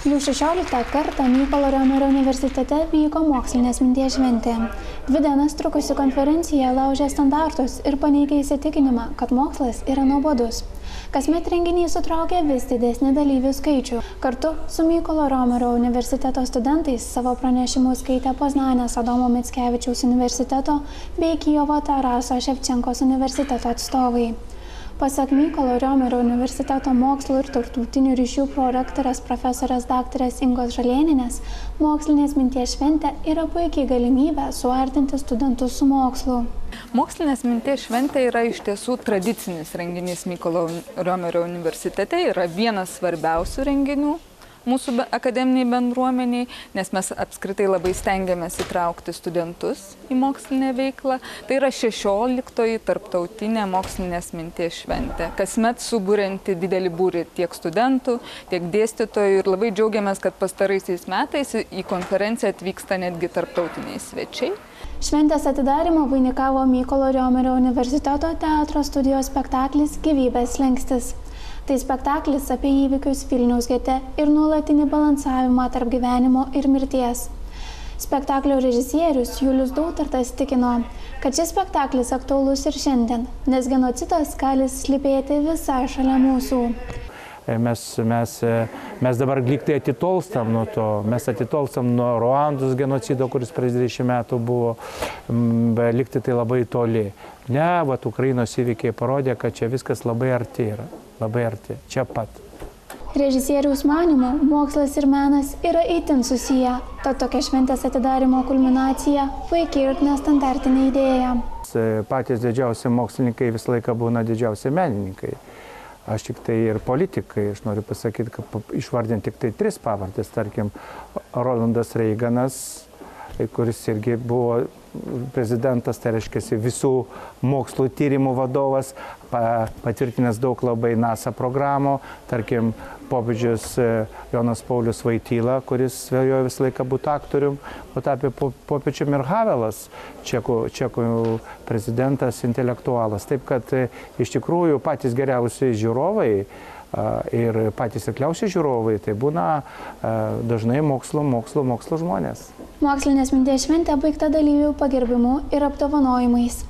Jau 16 kartą Mykolo Riomerio universitete vyko mokslinės minties šventė. 2 dienas trukusi konferencija laužė standartus ir paneigė įsitikinimą, kad mokslas yra nuobodus. Kasmet renginys sutraukė vis didesnį dalyvių skaičių. Kartu su Mykolo Riomerio universiteto studentais savo pranešimus skaitė Poznanės Adomo Mickevičiaus universiteto bei Kijevo Taraso Ševčenkos universiteto atstovai. Pasak Mykolo Riomerio universiteto mokslo ir tarptautinių ryšių prorektorės profesorės daktarės Ingos Žalėnienės, mokslinės minties šventė yra puikiai galimybė suartinti studentus su mokslu. Mokslinės minties šventė yra iš tiesų tradicinis renginys Mykolo Riomerio universitete, yra vienas svarbiausių renginių mūsų akademiniai bendruomeniai, nes mes apskritai labai stengiamės įtraukti studentus į mokslinę veiklą. Tai yra 16-oji tarptautinė mokslinės minties šventė. Kasmet suburianti didelį būrį tiek studentų, tiek dėstytojų ir labai džiaugiamės, kad pastaraisiais metais į konferenciją atvyksta netgi tarptautiniai svečiai. Šventės atidarymą vainikavo Mykolo Riomerio universiteto teatro studijos spektaklis Gyvybės slenkstis. Tai spektaklis apie įvykius Vilniaus gete ir nuolatinį balansavimą tarp gyvenimo ir mirties. Spektaklio režisierius Julius Dautartas tikino, kad šis spektaklis aktualus ir šiandien, nes genocidas gali slypėti visai šalia mūsų. Mes dabar lygtai atitolstam nuo to, mes atitolstam nuo Ruandos genocido, kuris prieš 20 metų buvo, bet lygtai tai labai toli. Ne, Ukrainos įvykiai parodė, kad čia viskas labai arti yra, labai arti, čia pat. Režisieriaus manymu, mokslas ir menas yra itin susiję, tad tokia šventės atidarymo kulminacija puikiai ir nestandartinė idėja. Patys didžiausi mokslininkai visą laiką būna didžiausi menininkai. Aš tik tai ir politikai, aš noriu pasakyti, kad išvardinti tik tai 3 pavardės, tarkim, Ronaldas Reiganas, kuris irgi buvo prezidentas, tai reiškia visų mokslo tyrimų vadovas, patvirtinęs daug labai NASA programų, tarkim, popiežius Jonas Paulius Vaitila, kuris svajojo visą laiką būti aktorium, o tapė popiežium ir Havelas, čekų prezidentas, intelektualas. Taip kad iš tikrųjų patys geriausi žiūrovai ir patys akliausi žiūrovai, tai būna dažnai mokslo žmonės. Mokslinės minties šventė baigta dalyvių pagerbimu ir apdovanojimais.